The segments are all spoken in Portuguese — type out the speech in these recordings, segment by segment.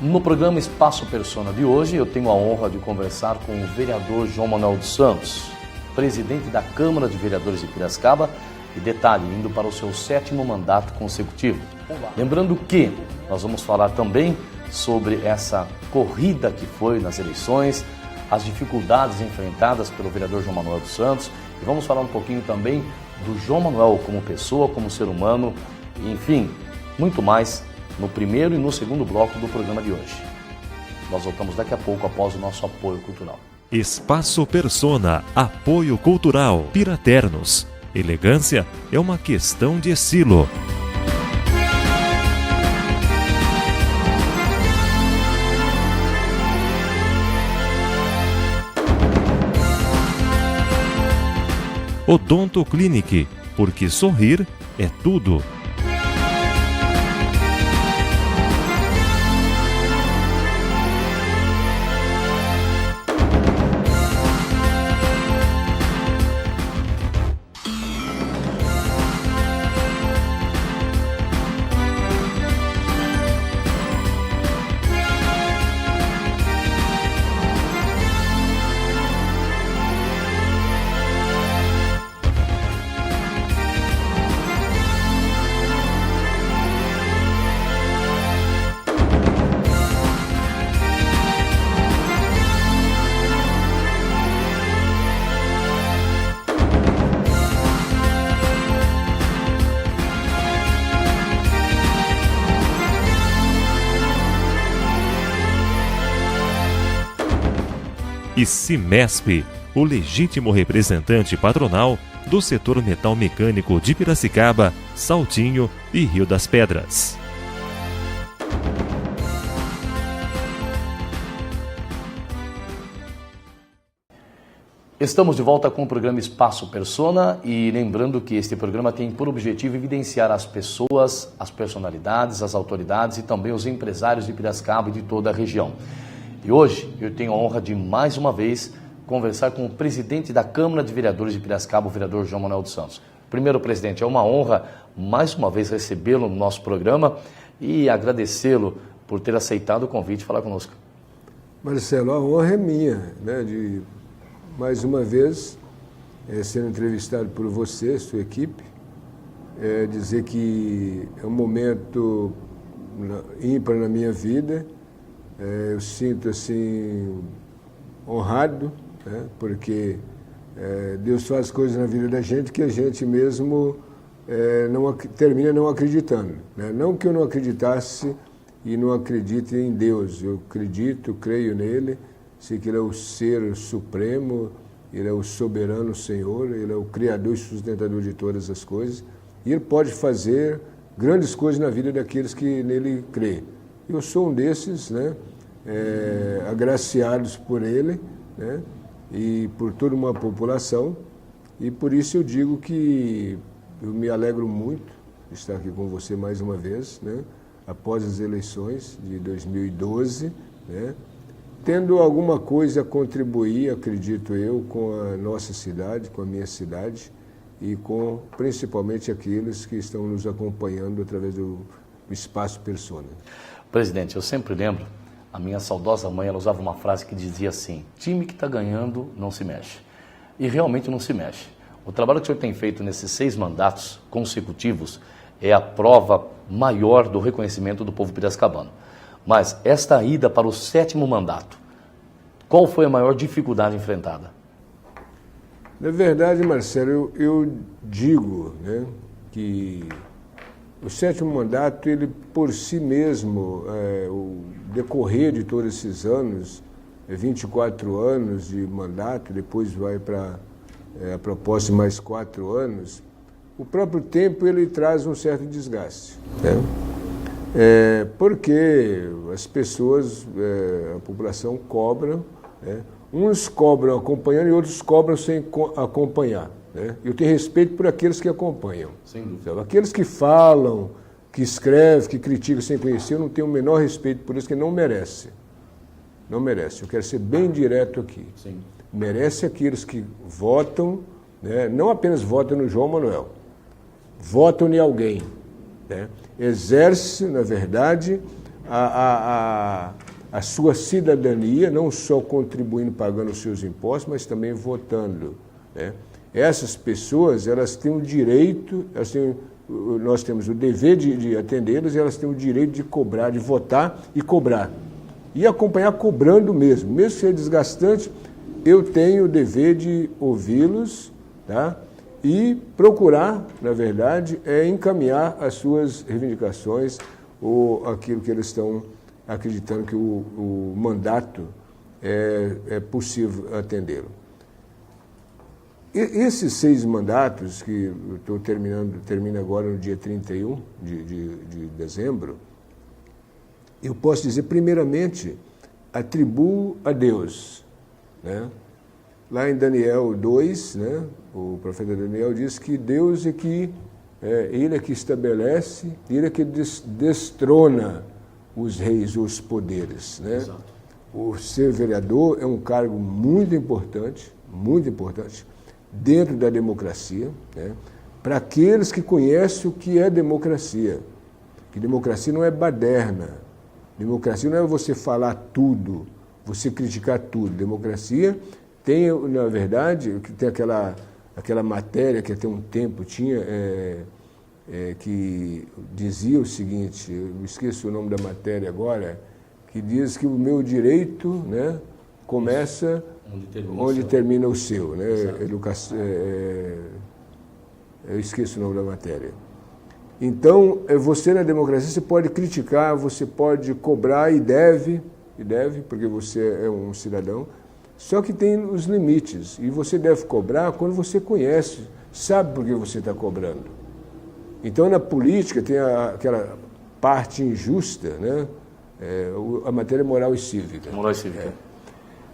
No programa Espaço Persona de hoje, eu tenho a honra de conversar com o vereador João Manuel dos Santos, presidente da Câmara de Vereadores de Piracicaba, e detalhe, indo para o seu 7º mandato consecutivo. Lembrando que nós vamos falar também sobre essa corrida que foi nas eleições, as dificuldades enfrentadas pelo vereador João Manuel dos Santos, e vamos falar um pouquinho também do João Manuel como pessoa, como ser humano, e, enfim, muito mais no primeiro e no segundo bloco do programa de hoje. Nós voltamos daqui a pouco após o nosso apoio cultural. Espaço Persona, apoio cultural, Piraternos. Elegância é uma questão de estilo. Odonto Clinic, porque sorrir é tudo. E Cimesp, o legítimo representante patronal do setor metal mecânico de Piracicaba, Saltinho e Rio das Pedras. Estamos de volta com o programa Espaço Persona e lembrando que este programa tem por objetivo evidenciar as pessoas, as personalidades, as autoridades e também os empresários de Piracicaba e de toda a região. E hoje eu tenho a honra de, mais uma vez, conversar com o presidente da Câmara de Vereadores de Piracicaba, o vereador João Manuel dos Santos. Primeiro, presidente, é uma honra, mais uma vez, recebê-lo no nosso programa e agradecê-lo por ter aceitado o convite de falar conosco. Marcelo, a honra é minha, né, de, mais uma vez, sendo entrevistado por você, sua equipe, dizer que é um momento ímpar na minha vida. Eu sinto assim honrado, né, porque Deus faz coisas na vida da gente que a gente mesmo termina não acreditando, né? Não que eu não acreditasse e não acredite em Deus, eu acredito, creio nele, sei que ele é o ser supremo, ele é o soberano Senhor, ele é o criador e sustentador de todas as coisas, e ele pode fazer grandes coisas na vida daqueles que nele creem. Eu sou um desses, né, agraciados por ele, né, e por toda uma população, e por isso eu digo que eu me alegro muito de estar aqui com você mais uma vez, né, após as eleições de 2012, né, tendo alguma coisa a contribuir, acredito eu, com a nossa cidade, com a minha cidade, e com principalmente aqueles que estão nos acompanhando através do Espaço Persona. Presidente, eu sempre lembro, a minha saudosa mãe, ela usava uma frase que dizia assim: time que está ganhando não se mexe. E realmente não se mexe. O trabalho que o senhor tem feito nesses 6 mandatos consecutivos é a prova maior do reconhecimento do povo piracicabano. Mas esta ida para o 7º mandato, qual foi a maior dificuldade enfrentada? Na verdade, Marcelo, eu digo, né, que o 7º mandato, ele por si mesmo, o decorrer de todos esses anos, 24 anos de mandato, depois vai para a proposta de mais 4 anos, o próprio tempo ele traz um certo desgaste, né? Porque as pessoas, a população cobra, né? Uns cobram acompanhando e outros cobram sem acompanhar, né? Eu tenho respeito por aqueles que acompanham. Sem dúvida. Então, aqueles que falam, que escrevem, que criticam sem conhecer, eu não tenho o menor respeito por isso, que não merece. Não merece. Eu quero ser bem direto aqui. Sim. Merece aqueles que votam, né? Não apenas votam no João Manuel, votam em alguém, né? Exerce, na verdade, a sua cidadania, não só contribuindo, pagando os seus impostos, mas também votando, né? Essas pessoas, elas têm o direito, nós temos o dever de atendê-las, e elas têm o direito de cobrar, de votar e cobrar. E acompanhar cobrando mesmo que seja desgastante, eu tenho o dever de ouvi-los, tá? E procurar, na verdade, encaminhar as suas reivindicações ou aquilo que eles estão acreditando que o mandato é possível atendê-lo. Esses 6 mandatos, que eu estou termina agora no dia 31 de dezembro, eu posso dizer, primeiramente, atribuo a Deus, né? Lá em Daniel 2, né, o profeta Daniel diz que Deus Ele é que estabelece, Ele é que destrona os reis, os poderes, né? Exato. O ser vereador é um cargo muito importante dentro da democracia, né, para aqueles que conhecem o que é democracia. Que democracia não é baderna, democracia não é você falar tudo, você criticar tudo. Democracia tem, na verdade, tem aquela matéria que até um tempo tinha, que dizia o seguinte, eu esqueço o nome da matéria agora, que diz que o meu direito, né, começa onde termina o seu, né? Educação, eu esqueço o nome da matéria. Então, você na democracia, você pode criticar, você pode cobrar e deve, porque você é um cidadão, só que tem os limites, e você deve cobrar quando você conhece, sabe por que você está cobrando. Então, na política, tem aquela parte injusta, né? A matéria moral e cívica. Moral e cívica.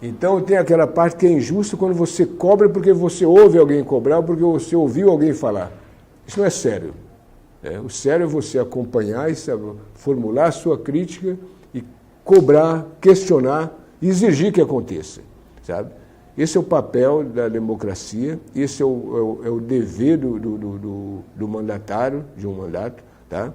Então, tem aquela parte que é injusta quando você cobra porque você ouve alguém cobrar ou porque você ouviu alguém falar. Isso não é sério. O sério é você acompanhar e formular a sua crítica e cobrar, questionar e exigir que aconteça, sabe? Esse é o papel da democracia, esse é o dever do mandatário, de um mandato, tá?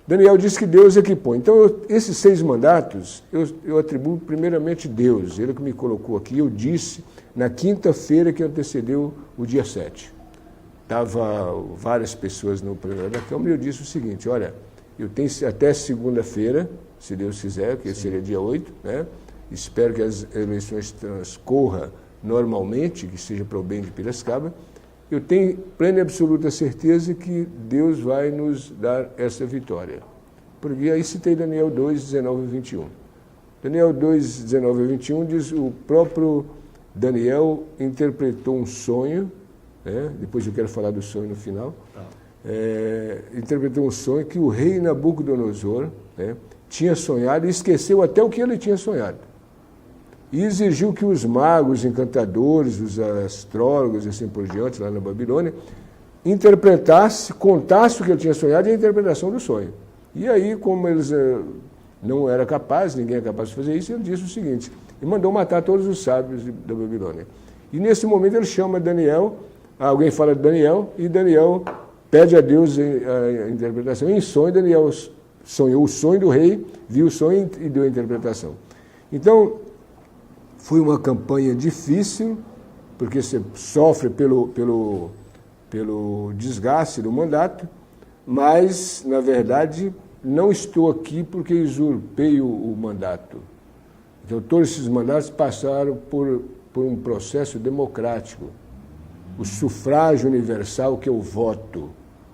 Daniel disse que Deus equipou. Então, esses 6 mandatos, eu atribuo primeiramente Deus. Ele que me colocou aqui, eu disse na quinta-feira que antecedeu o dia 7. Estava várias pessoas no plenário da Câmara e eu disse o seguinte, olha, eu tenho até segunda-feira, se Deus quiser, que seria dia 8, né? Espero que as eleições transcorram normalmente, que seja para o bem de Piracicaba. Eu tenho plena e absoluta certeza que Deus vai nos dar essa vitória. Porque aí citei Daniel 2, 19 e 21. Daniel 2, 19 e 21 diz, o próprio Daniel interpretou um sonho, né? Depois eu quero falar do sonho no final, interpretou um sonho que o rei Nabucodonosor, né, tinha sonhado e esqueceu até o que ele tinha sonhado. E exigiu que os magos, encantadores, os astrólogos e assim por diante, lá na Babilônia, contasse o que ele tinha sonhado e a interpretação do sonho. E aí, como eles não eram capazes, ninguém é capaz de fazer isso, ele disse o seguinte, e mandou matar todos os sábios da Babilônia. E nesse momento ele chama Daniel, alguém fala de Daniel, e Daniel pede a Deus a interpretação. Em sonho, Daniel sonhou o sonho do rei, viu o sonho e deu a interpretação. Então, foi uma campanha difícil, porque você sofre pelo desgaste do mandato, mas, na verdade, não estou aqui porque usurpei o mandato. Então, todos esses mandatos passaram por um processo democrático. O sufrágio universal, que é o voto.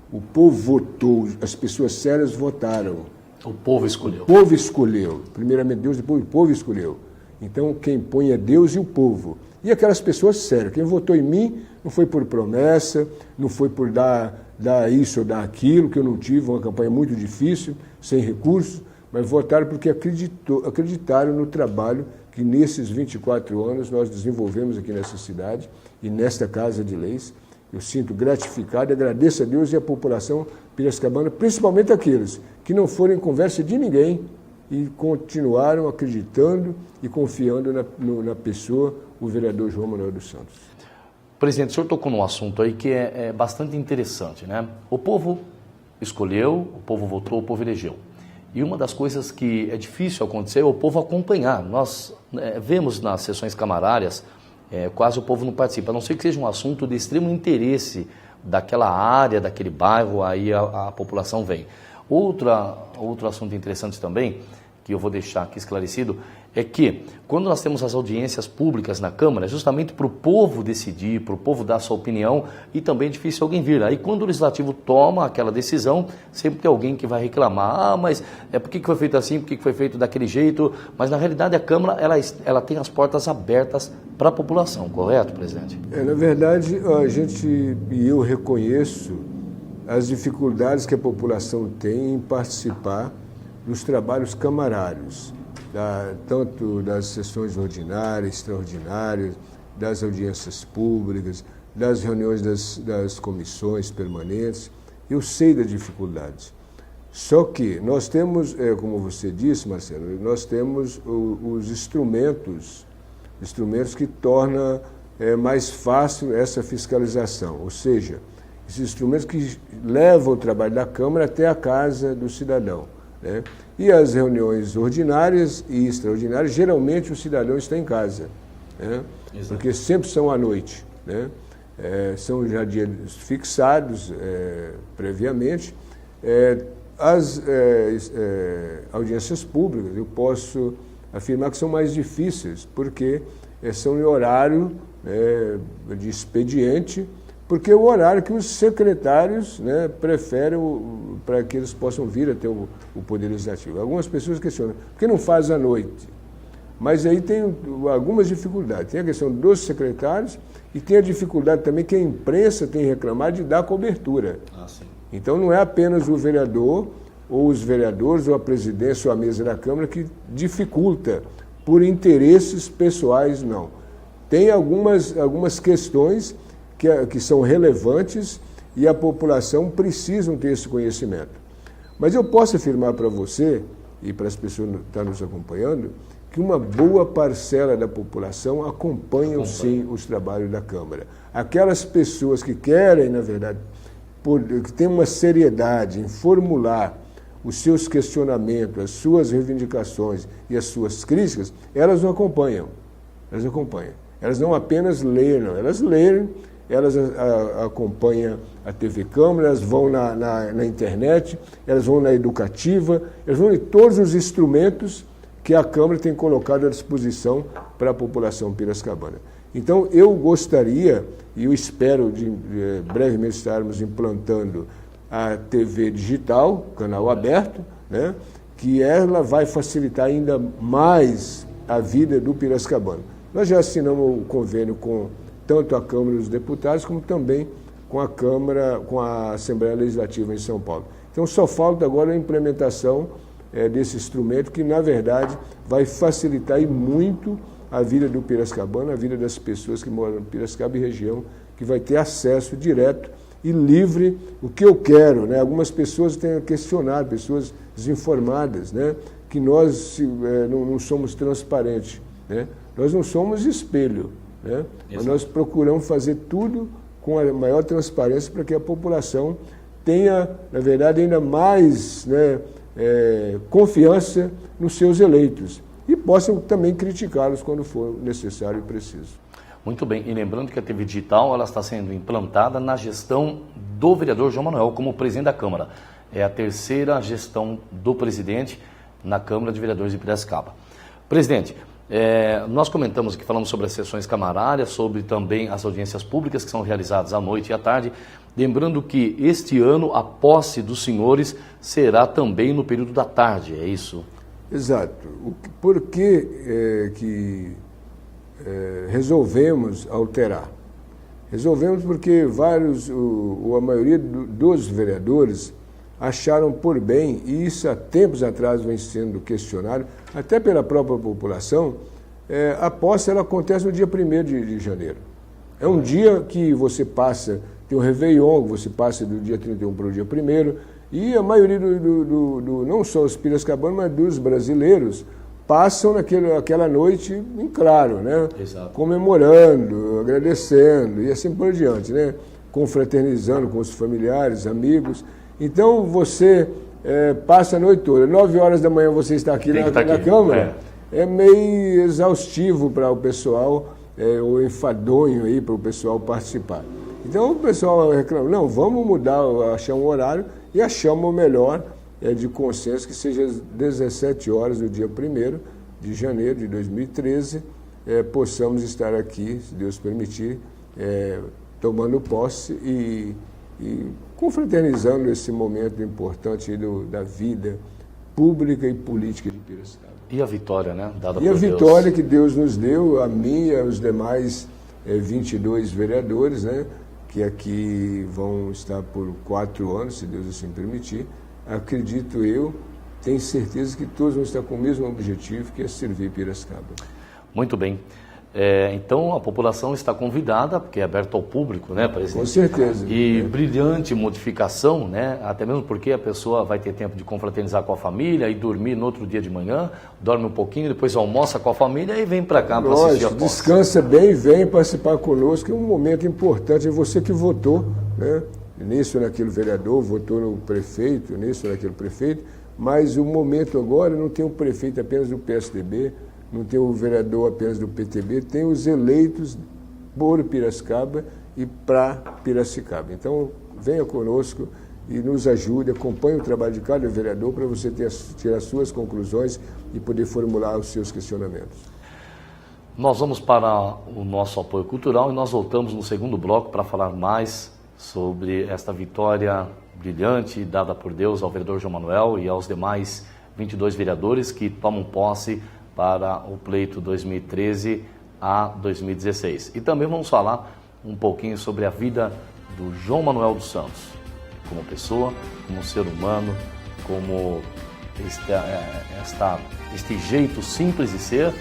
O povo votou, as pessoas sérias votaram. O povo escolheu. O povo escolheu. Primeiramente Deus, depois o povo escolheu. Então, quem põe é Deus e o povo. E aquelas pessoas sérias. Quem votou em mim não foi por promessa, não foi por dar isso ou dar aquilo, que eu não tive, uma campanha muito difícil, sem recursos, mas votaram porque acreditaram no trabalho que nesses 24 anos nós desenvolvemos aqui nessa cidade e nesta Casa de Leis. Eu sinto gratificado, agradeço a Deus e a população piracicabana, principalmente aqueles que não foram em conversa de ninguém e continuaram acreditando e confiando na pessoa, o vereador João Manuel dos Santos. Presidente, o senhor tocou num assunto aí que é bastante interessante, né? O povo escolheu, o povo votou, o povo elegeu. E uma das coisas que é difícil acontecer é o povo acompanhar. Nós vemos nas sessões camarárias, quase o povo não participa, a não ser que seja um assunto de extremo interesse daquela área, daquele bairro, aí a população vem. Outro assunto interessante também, que eu vou deixar aqui esclarecido, é que quando nós temos as audiências públicas na Câmara, é justamente para o povo decidir, para o povo dar sua opinião, e também é difícil alguém vir. Aí quando o Legislativo toma aquela decisão, sempre tem alguém que vai reclamar, mas por que foi feito assim, por que foi feito daquele jeito? Mas na realidade a Câmara ela tem as portas abertas para a população, correto, presidente? Na verdade, eu reconheço as dificuldades que a população tem em participar dos trabalhos camarários, tanto das sessões ordinárias, extraordinárias, das audiências públicas, das reuniões das comissões permanentes. Eu sei das dificuldades. Só que nós temos, como você disse, Marcelo, nós temos os instrumentos que tornam mais fácil essa fiscalização, ou seja, esses instrumentos que levam o trabalho da Câmara até a casa do cidadão, né? E as reuniões ordinárias e extraordinárias, geralmente o cidadão está em casa, né? Porque sempre são à noite, né? São já dias fixados previamente. As audiências públicas, eu posso afirmar que são mais difíceis, porque são em horário de expediente, porque é o horário que os secretários, né, preferem para que eles possam vir até o Poder Legislativo. Algumas pessoas questionam, por que não faz à noite? Mas aí tem algumas dificuldades. Tem a questão dos secretários e tem a dificuldade também que a imprensa tem reclamado de dar cobertura. Sim. Então não é apenas o vereador, ou os vereadores, ou a presidência, ou a mesa da Câmara que dificulta por interesses pessoais, não. Tem algumas questões que são relevantes e a população precisa ter esse conhecimento. Mas eu posso afirmar para você, e para as pessoas que estão nos acompanhando, que uma boa parcela da população acompanha sim os trabalhos da Câmara. Aquelas pessoas que querem, na verdade, que têm uma seriedade em formular os seus questionamentos, as suas reivindicações e as suas críticas, elas não acompanham. Elas acompanham. Elas não apenas leram, elas leem, elas acompanham a TV Câmara, elas vão na internet, elas vão na educativa, elas vão em todos os instrumentos que a Câmara tem colocado à disposição para a população piracicabana. Então, eu gostaria, e eu espero brevemente estarmos implantando a TV digital, canal aberto, né, que ela vai facilitar ainda mais a vida do piracicabano. Nós já assinamos o convênio com tanto a Câmara dos Deputados, como também com a Câmara, com a Assembleia Legislativa em São Paulo. Então, só falta agora a implementação desse instrumento que, na verdade, vai facilitar e muito a vida do piracicabano, a vida das pessoas que moram no Piracicaba e região, que vai ter acesso direto e livre, o que eu quero, né? Algumas pessoas têm questionado, pessoas desinformadas, né? Que nós não somos transparentes, né? Nós não somos espelho, né? Mas nós procuramos fazer tudo com a maior transparência para que a população tenha, na verdade, ainda mais, né, confiança nos seus eleitos e possam também criticá-los quando for necessário e preciso. Muito bem, e lembrando que a TV digital ela está sendo implantada na gestão do vereador João Manuel como presidente da Câmara. É a terceira gestão do presidente na Câmara de Vereadores de Piracicaba. Presidente, nós comentamos aqui, falamos sobre as sessões camarárias, sobre também as audiências públicas que são realizadas à noite e à tarde. Lembrando que este ano a posse dos senhores será também no período da tarde, é isso? Exato. Por que resolvemos alterar? Resolvemos porque a maioria dos vereadores acharam por bem, e isso há tempos atrás vem sendo questionado, até pela própria população, a posse ela acontece no dia 1º de janeiro. É um dia que você passa, tem o Réveillon, você passa do dia 31 para o dia 1º, e a maioria não só os piracicabanos, mas dos brasileiros, passam aquela noite em claro, né? Exato. Comemorando, agradecendo e assim por diante, né? Confraternizando com os familiares, amigos. Então você passa a noite toda. 9 horas da manhã você está aqui na Câmara, é meio exaustivo para o pessoal, ou enfadonho aí para o pessoal participar. Então o pessoal reclama, não, vamos mudar, achar um horário e achamos o melhor de consenso, que seja às 17 horas do dia 1º de janeiro de 2013, possamos estar aqui, se Deus permitir, tomando posse e confraternizando esse momento importante da vida pública e política de Piracicaba. E a vitória, né? Dada por Deus. E a vitória que Deus nos deu, a mim e aos demais 22 vereadores, né? Que aqui vão estar por 4 anos, se Deus assim permitir. Acredito eu, tenho certeza que todos vão estar com o mesmo objetivo, que é servir Piracicaba. Muito bem. Então a população está convidada, porque é aberto ao público, né, presidente? Com certeza. E brilhante modificação, né? Até mesmo porque a pessoa vai ter tempo de confraternizar com a família e dormir no outro dia de manhã, dorme um pouquinho, depois almoça com a família e vem para cá para assistir a posse. Descansa bem, vem participar conosco, é um momento importante, é você que votou, né? Nisso ou naquele vereador, votou no prefeito, nisso ou naquele prefeito, mas o momento agora não tem o prefeito apenas do PSDB, não tem o vereador apenas do PTB, tem os eleitos por Piracicaba e para Piracicaba. Então, venha conosco e nos ajude, acompanhe o trabalho de cada vereador para você tirar as suas conclusões e poder formular os seus questionamentos. Nós vamos para o nosso apoio cultural e nós voltamos no segundo bloco para falar mais sobre esta vitória brilhante dada por Deus ao vereador João Manuel e aos demais 22 vereadores que tomam posse para o pleito 2013 a 2016. E também vamos falar um pouquinho sobre a vida do João Manuel dos Santos, como pessoa, como ser humano, como este jeito simples de ser,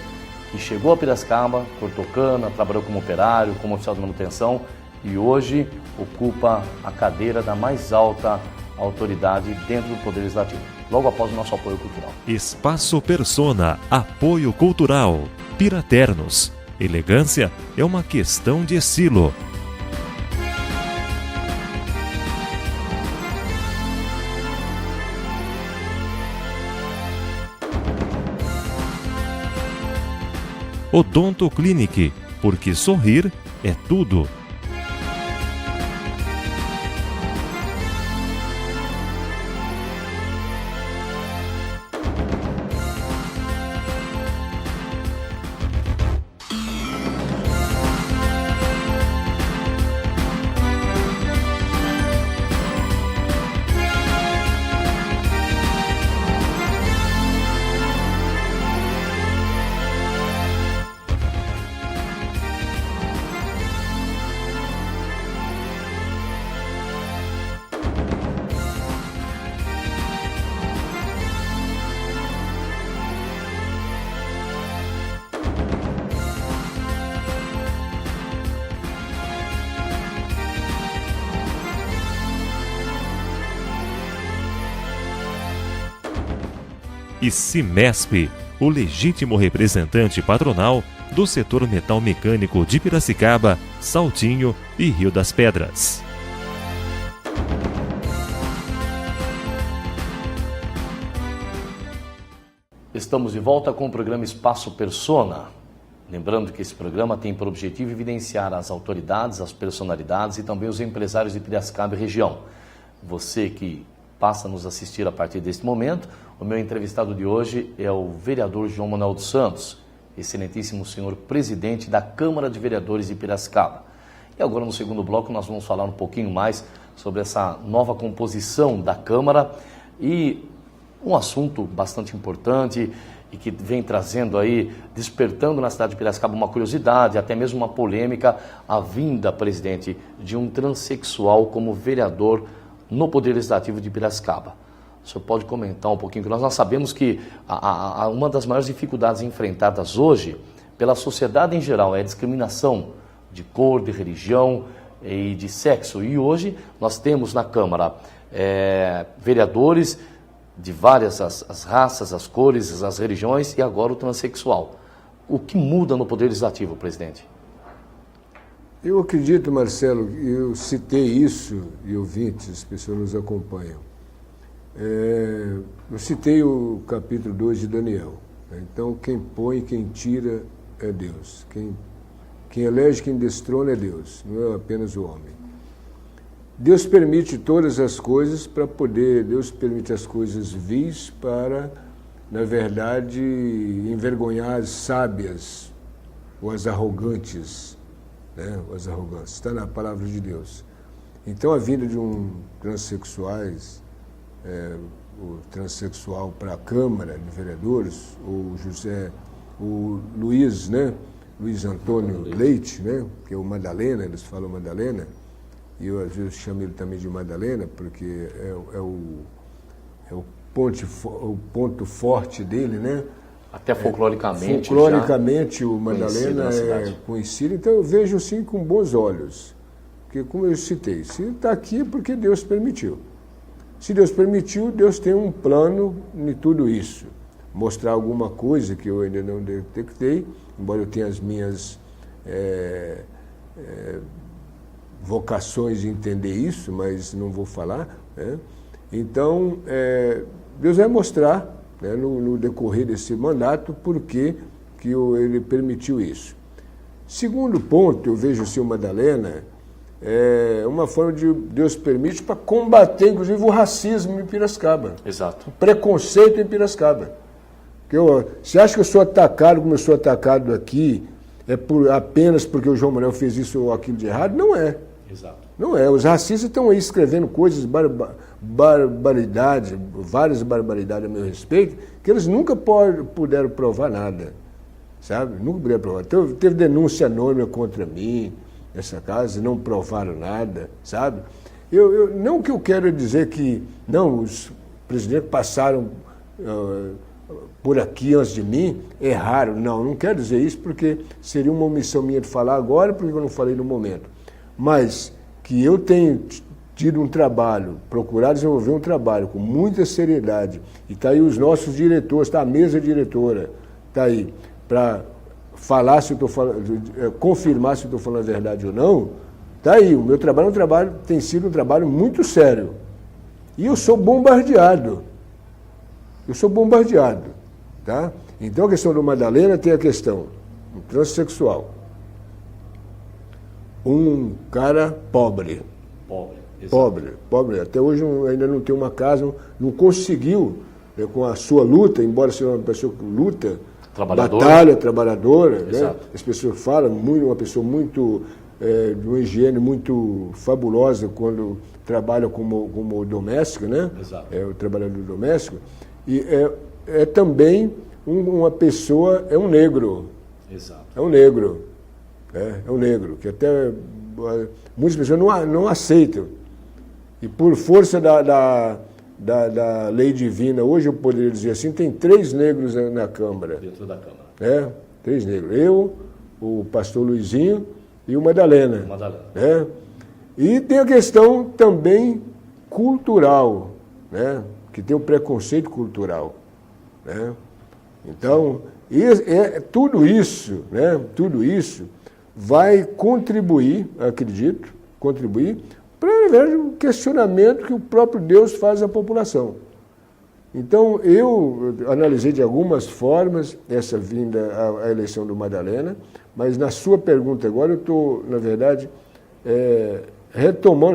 que chegou a Piracicaba, cortou cana, trabalhou como operário, como oficial de manutenção e hoje ocupa a cadeira da mais alta autoridade dentro do Poder Legislativo. Logo após o nosso apoio cultural. Espaço Persona, apoio cultural. Piraternos. Elegância é uma questão de estilo. Odonto Clinic, porque sorrir é tudo. E Cimesp, o legítimo representante patronal do setor metal mecânico de Piracicaba, Saltinho e Rio das Pedras. Estamos de volta com o programa Espaço Persona. Lembrando que esse programa tem por objetivo evidenciar as autoridades, as personalidades e também os empresários de Piracicaba e região. Você que passa a nos assistir a partir deste momento, o meu entrevistado de hoje é o vereador João Manuel dos Santos, excelentíssimo senhor presidente da Câmara de Vereadores de Piracicaba. E agora no segundo bloco nós vamos falar um pouquinho mais sobre essa nova composição da Câmara e um assunto bastante importante e que vem trazendo aí, despertando na cidade de Piracicaba uma curiosidade, até mesmo uma polêmica, a vinda, presidente, de um transexual como vereador no Poder Legislativo de Piracicaba. O senhor pode comentar um pouquinho, porque nós sabemos que uma das maiores dificuldades enfrentadas hoje pela sociedade em geral é a discriminação de cor, de religião e de sexo. E hoje nós temos na Câmara vereadores de várias as raças, as cores, as religiões e agora o transexual. O que muda no Poder Legislativo, presidente? Eu acredito, Marcelo, eu citei isso e ouvintes, as pessoas nos acompanham. Eu citei o capítulo 2 de Daniel. Então, quem põe e quem tira é Deus. Quem elege, quem destrona é Deus, não é apenas o homem. Deus permite todas as coisas Deus permite as coisas vis para, na verdade, envergonhar as sábias ou as arrogantes, né? As arrogantes. Está na palavra de Deus. Então, a vinda de transexuais, o transexual para a Câmara de Vereadores, o Luiz, né? Luiz Antônio Leite, né? Que é o Madalena, eles falam Madalena, e eu às vezes chamo ele também de Madalena, porque é o ponto forte dele, né? Até folcloricamente. Folcloricamente o Madalena é conhecido, então eu vejo assim com bons olhos. Porque, como eu citei, se está aqui é porque Deus permitiu. Se Deus permitiu, Deus tem um plano em tudo isso. Mostrar alguma coisa que eu ainda não detectei, embora eu tenha as minhas vocações de entender isso, mas não vou falar, né? Então, Deus vai mostrar, né, no decorrer desse mandato por que ele permitiu isso. Segundo ponto, eu vejo o senhor Madalena, uma forma de Deus permite para combater, inclusive, o racismo em Piracicaba. Exato. O preconceito em Piracicaba. Você acha que eu sou atacado como eu sou atacado aqui apenas porque o João Manuel fez isso ou aquilo de errado? Não é. Exato. Não é. Os racistas estão aí escrevendo coisas, várias barbaridades a meu respeito, que eles nunca puderam provar nada. Sabe? Nunca puderam provar. Teve denúncia anônima contra mim nessa casa, não provaram nada, sabe? Não que eu quero dizer que os presidentes passaram por aqui antes de mim, erraram. Não quero dizer isso, porque seria uma omissão minha de falar agora, porque eu não falei no momento. Mas que eu tenho tido um trabalho, procurado desenvolver um trabalho com muita seriedade, e está aí os nossos diretores, está a mesa diretora, está aí, para falar se eu estou falando, confirmar se eu estou falando a verdade ou não, está aí. O meu trabalho tem sido um trabalho muito sério. E eu sou bombardeado. Tá? Então, a questão do Madalena tem a questão do transexual. Um cara pobre. Pobre. Até hoje ainda não tem uma casa, não conseguiu, com a sua luta, embora seja uma pessoa que luta, batalha, trabalhadora, né? As pessoas falam, uma pessoa muito, de uma higiene muito fabulosa quando trabalha como doméstica, né? Exato. O trabalhador doméstico. E também uma pessoa, é um negro. Exato. É um negro, que até muitas pessoas não aceitam. E por força da lei divina, hoje eu poderia dizer assim, tem 3 negros na Câmara. Dentro da Câmara. 3 negros. Eu, o pastor Luizinho e o Madalena. E tem a questão também cultural, né? Que tem o preconceito cultural, né? Então, tudo isso vai contribuir, acredito, para, na verdade, um questionamento que o próprio Deus faz à população. Então, eu analisei de algumas formas essa vinda à eleição do Madalena, mas na sua pergunta agora eu estou, na verdade,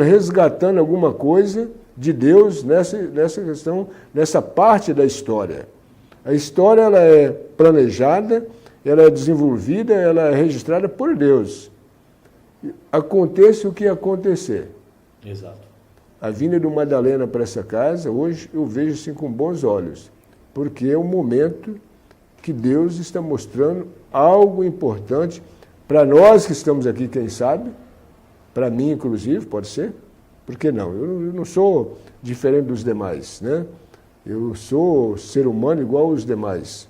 resgatando alguma coisa de Deus nessa questão, nessa parte da história. A história ela é planejada, ela é desenvolvida, ela é registrada por Deus. Aconteça o que acontecer. Exato. A vinda do Madalena para essa casa, hoje eu vejo assim com bons olhos, porque é um momento que Deus está mostrando algo importante para nós que estamos aqui, quem sabe, para mim inclusive, pode ser, por que não? Eu não sou diferente dos demais, né? Eu sou ser humano igual aos demais.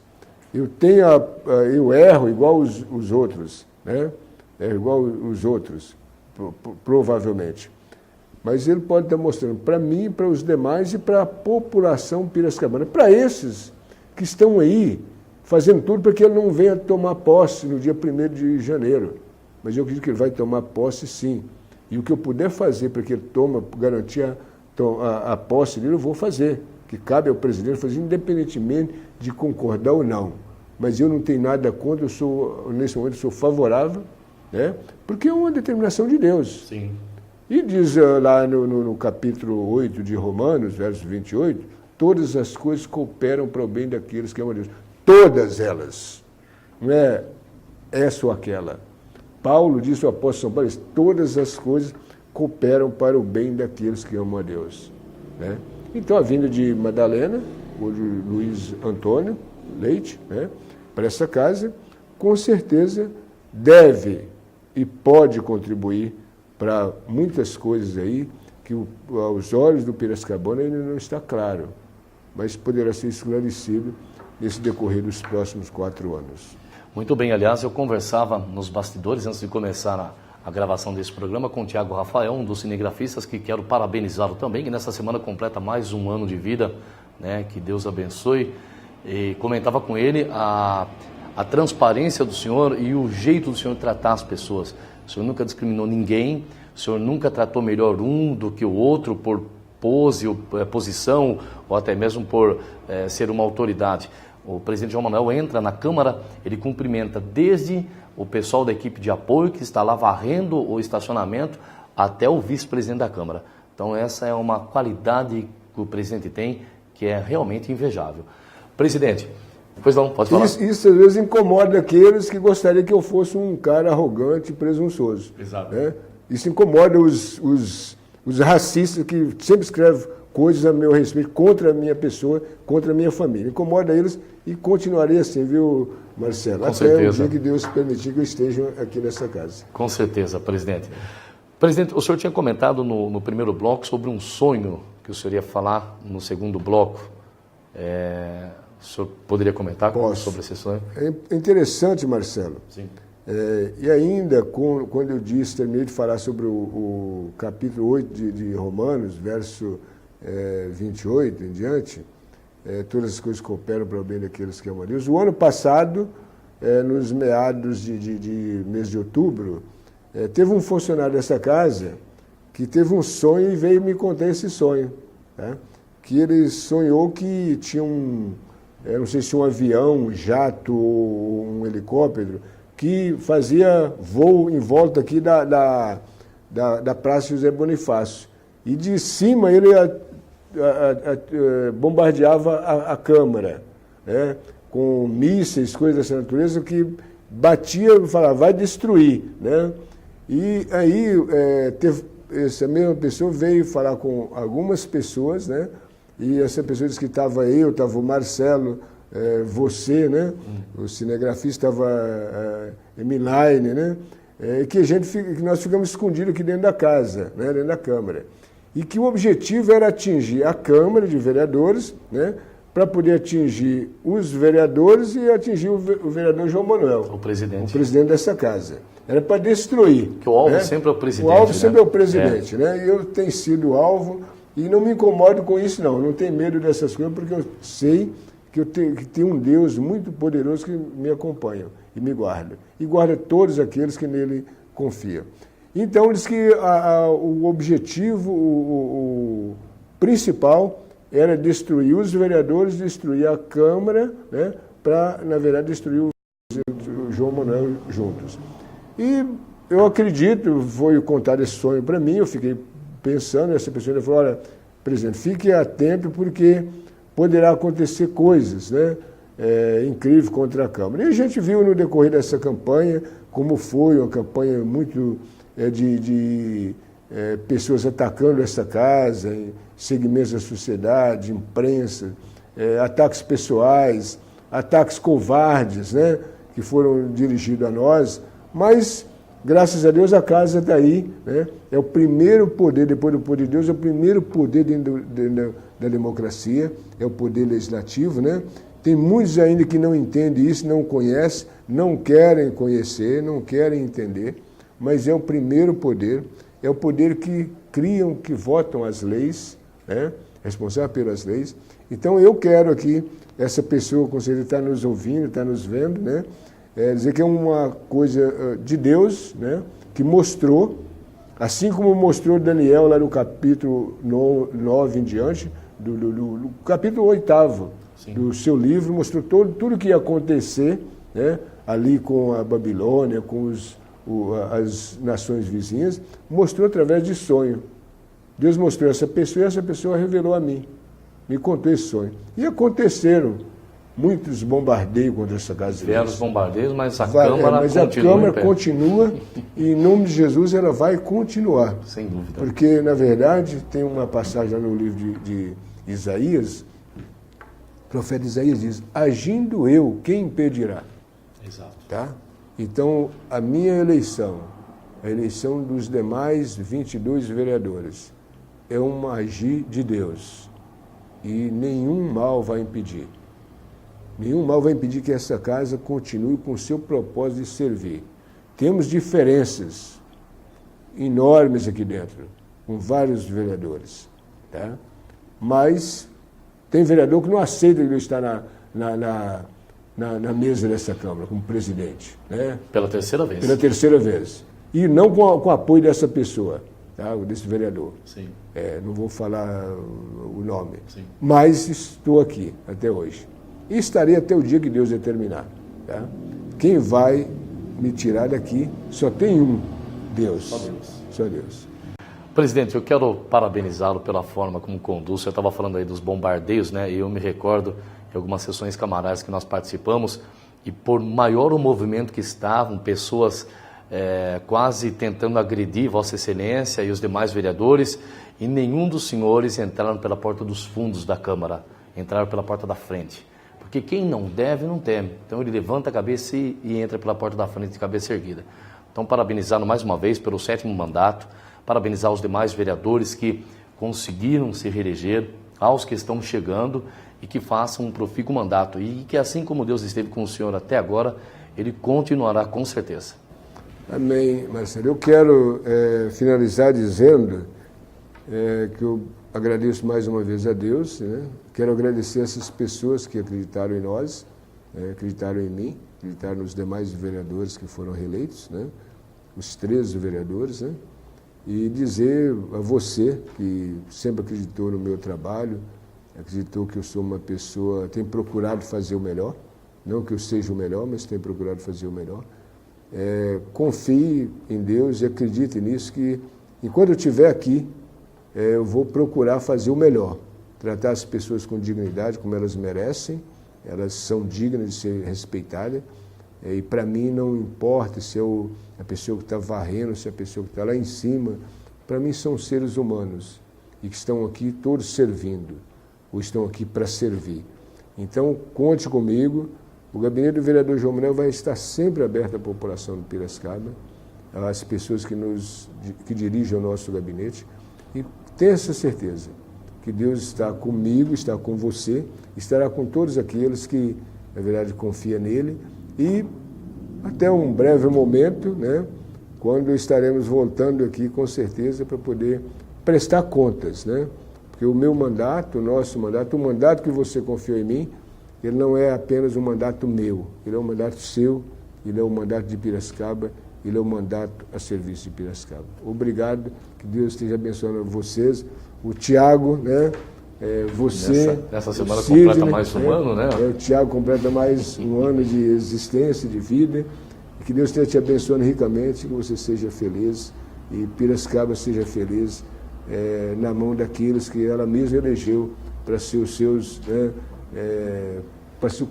Eu erro igual os outros, né? Igual os outros, provavelmente. Mas ele pode estar mostrando para mim, para os demais e para a população piracicabana, para esses que estão aí fazendo tudo para que ele não venha tomar posse no dia 1º de janeiro. Mas eu acredito que ele vai tomar posse sim. E o que eu puder fazer para que ele garantir a posse dele, eu vou fazer. que cabe ao presidente fazer, independentemente de concordar ou não. Mas eu não tenho nada contra, nesse momento, eu sou favorável, né? Porque é uma determinação de Deus. Sim. E diz lá no capítulo 8 de Romanos, verso 28, todas as coisas cooperam para o bem daqueles que amam a Deus. Todas elas. Não é essa ou aquela. Paulo disse ao apóstolo São Paulo, todas as coisas cooperam para o bem daqueles que amam a Deus. Né? Então a vinda de Madalena, ou de Luiz Antônio Leite, né, para essa casa, com certeza deve e pode contribuir para muitas coisas aí que aos olhos do Piracicabana ainda não está claro, mas poderá ser esclarecido nesse decorrer dos próximos 4 anos. Muito bem, aliás, eu conversava nos bastidores, antes de começar a gravação desse programa, com o Tiago Rafael, um dos cinegrafistas, que quero parabenizá-lo também, que nessa semana completa mais um ano de vida, né, que Deus abençoe, e comentava com ele a transparência do senhor e o jeito do senhor tratar as pessoas. O senhor nunca discriminou ninguém, o senhor nunca tratou melhor um do que o outro por pose, ou posição, ou até mesmo por ser uma autoridade. O presidente João Manuel entra na Câmara, ele cumprimenta desde o pessoal da equipe de apoio que está lá varrendo o estacionamento até o vice-presidente da Câmara. Então essa é uma qualidade que o presidente tem que é realmente invejável. Presidente, pois não, pode falar. Isso às vezes incomoda aqueles que gostariam que eu fosse um cara arrogante e presunçoso. Exato. Né? Isso incomoda os racistas que sempre escrevem coisas a meu respeito contra a minha pessoa, contra a minha família. Incomoda eles e continuarei assim, viu, Marcelo? Com até certeza. o dia que Deus permitir que eu esteja aqui nessa casa. Com certeza, presidente. Presidente, o senhor tinha comentado no primeiro bloco sobre um sonho que o senhor ia falar no segundo bloco. O senhor poderia comentar sobre esse sonho? É interessante, Marcelo. Sim. E ainda, quando eu terminei de falar sobre o capítulo 8 de Romanos, verso 28 em diante, todas as coisas cooperam para o bem daqueles que amam a Deus. O ano passado, nos meados de mês de outubro, teve um funcionário dessa casa que teve um sonho e veio me contar esse sonho. Tá? Que ele sonhou que tinha não sei se um avião, um jato ou um helicóptero, que fazia voo em volta aqui da Praça José Bonifácio. E de cima ele bombardeava a Câmara, né, com mísseis, coisas dessa natureza, que batia e falava, vai destruir. Né? E aí essa mesma pessoa veio falar com algumas pessoas, né? E essa pessoa disse que estava estava o Marcelo, você, né? O cinegrafista estava Emiline, né? Que nós ficamos escondidos aqui dentro da casa, né? Dentro da Câmara. E que o objetivo era atingir a Câmara de Vereadores, né? Para poder atingir os vereadores e atingir o vereador João Manuel. O presidente. O presidente dessa casa. Era para destruir. Que o alvo sempre é o presidente. O alvo sempre é o presidente, né? E eu tenho sido alvo. E não me incomodo com isso, não. Não tenho medo dessas coisas, porque eu sei que tem um Deus muito poderoso que me acompanha e me guarda. E guarda todos aqueles que nele confiam. Então, diz que o objetivo, o principal, era destruir os vereadores, destruir a Câmara, né, para, na verdade, destruir o João Manuel juntos. E eu acredito, foi contar esse sonho para mim, eu fiquei pensando, essa pessoa falou, olha, presidente, fique atento porque poderá acontecer coisas, né, incríveis contra a Câmara. E a gente viu no decorrer dessa campanha, como foi uma campanha muito de pessoas atacando essa casa, em segmentos da sociedade, imprensa, ataques pessoais, ataques covardes, né, que foram dirigidos a nós, mas graças a Deus a casa está aí, né? É o primeiro poder, depois do poder de Deus, é o primeiro poder dentro da democracia, é o poder legislativo, né? Tem muitos ainda que não entendem isso, não conhecem, não querem conhecer, não querem entender, mas é o primeiro poder, é o poder que criam, que votam as leis, né? Responsável pelas leis. Então eu quero aqui, essa pessoa com certeza está nos ouvindo, está nos vendo, né? Dizer que é uma coisa de Deus, né, que mostrou, assim como mostrou Daniel lá no capítulo 9 em diante, do capítulo 8º do seu livro, mostrou tudo o que ia acontecer, né, ali com a Babilônia, com as nações vizinhas, mostrou através de sonho. Deus mostrou essa pessoa e essa pessoa revelou a mim, me contou esse sonho. E aconteceram muitos bombardeios contra essa casa de Deus. Vieram os bombardeios, mas a Câmara continua e em nome de Jesus ela vai continuar. Sem dúvida. Porque, na verdade, tem uma passagem lá no livro de Isaías, o profeta Isaías diz, agindo eu, quem impedirá? Exato. Tá? Então, a minha eleição, a eleição dos demais 22 vereadores, é um agir de Deus. E nenhum mal vai impedir. Nenhum mal vai impedir que essa casa continue com o seu propósito de servir. Temos diferenças enormes aqui dentro, com vários vereadores. Tá? Mas tem vereador que não aceita que ele está na mesa dessa Câmara, como presidente. Né? Pela terceira vez. Pela terceira vez. E não com o apoio dessa pessoa, tá? Desse vereador. Sim. Não vou falar o nome. Sim. Mas estou aqui até hoje. E estarei até o dia que Deus determinar. Tá? Quem vai me tirar daqui só tem um, Deus. Só Deus. Só Deus. Presidente, eu quero parabenizá-lo pela forma como conduz. Você estava falando aí dos bombardeios, né? E eu me recordo de algumas sessões camarárias que nós participamos e por maior o movimento que estavam, pessoas quase tentando agredir Vossa Excelência e os demais vereadores, e nenhum dos senhores entraram pela porta dos fundos da Câmara, entraram pela porta da frente. Porque quem não deve, não teme. Então ele levanta a cabeça e entra pela porta da frente de cabeça erguida. Então, parabenizá-lo mais uma vez pelo 7º mandato, parabenizar os demais vereadores que conseguiram se reeleger, aos que estão chegando e que façam um profícuo mandato. E que assim como Deus esteve com o senhor até agora, ele continuará com certeza. Amém, Marcelo. Eu quero finalizar dizendo que eu agradeço mais uma vez a Deus, né? Quero agradecer essas pessoas que acreditaram em nós, acreditaram em mim, acreditaram nos demais vereadores que foram reeleitos, né? Os 13 vereadores, né? E dizer a você que sempre acreditou no meu trabalho, acreditou que eu sou uma pessoa, tem procurado fazer o melhor, não que eu seja o melhor, mas tem procurado fazer o melhor. Confie em Deus e acredite nisso, que enquanto eu estiver aqui, eu vou procurar fazer o melhor, tratar as pessoas com dignidade, como elas merecem, elas são dignas de ser respeitadas, e para mim não importa se é a pessoa que está varrendo, se é a pessoa que está lá em cima, para mim são seres humanos e que estão aqui todos servindo, ou estão aqui para servir. Então, conte comigo, o gabinete do vereador João Manuel vai estar sempre aberto à população de Piracicaba, às pessoas que dirigem o nosso gabinete, e tenha essa certeza que Deus está comigo, está com você, estará com todos aqueles que, na verdade, confiam nele, e até um breve momento, né, quando estaremos voltando aqui, com certeza, para poder prestar contas, né? Porque o meu mandato, o nosso mandato, o mandato que você confiou em mim, ele não é apenas um mandato meu, ele é um mandato seu, ele é um mandato de Piracicaba, ele é um mandato a serviço de Piracicaba. Obrigado, que Deus esteja abençoando vocês, o Tiago, né? Você... Nessa semana Sidney, completa mais um ano, né? O Tiago completa mais um ano de existência, de vida, e que Deus esteja te abençoando ricamente, que você seja feliz, e Piracicaba seja feliz na mão daqueles que ela mesma elegeu para ser os seus... para ser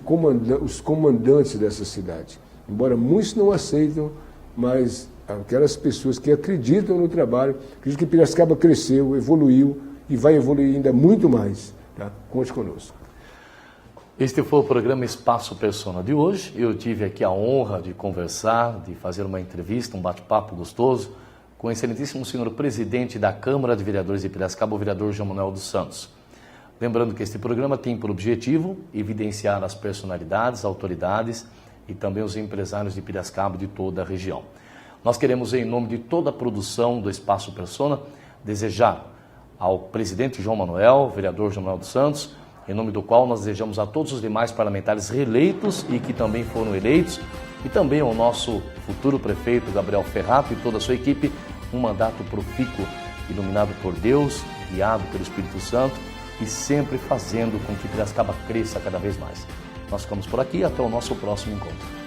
os comandantes dessa cidade. Embora muitos não aceitam, mas aquelas pessoas que acreditam no trabalho, acreditam que Piracicaba cresceu, evoluiu e vai evoluir ainda muito mais. Tá? Conte conosco. Este foi o programa Espaço Persona de hoje. Eu tive aqui a honra de conversar, de fazer uma entrevista, um bate-papo gostoso com o excelentíssimo senhor presidente da Câmara de Vereadores de Piracicaba, o vereador João Manuel dos Santos. Lembrando que este programa tem por objetivo evidenciar as personalidades, autoridades e também os empresários de Piracicaba e de toda a região. Nós queremos, em nome de toda a produção do Espaço Persona, desejar ao presidente João Manuel, vereador João Manuel dos Santos, em nome do qual nós desejamos a todos os demais parlamentares reeleitos e que também foram eleitos, e também ao nosso futuro prefeito Gabriel Ferrato e toda a sua equipe, um mandato profícuo, iluminado por Deus, guiado pelo Espírito Santo, e sempre fazendo com que Piracicaba cresça cada vez mais. Nós ficamos por aqui, até o nosso próximo encontro.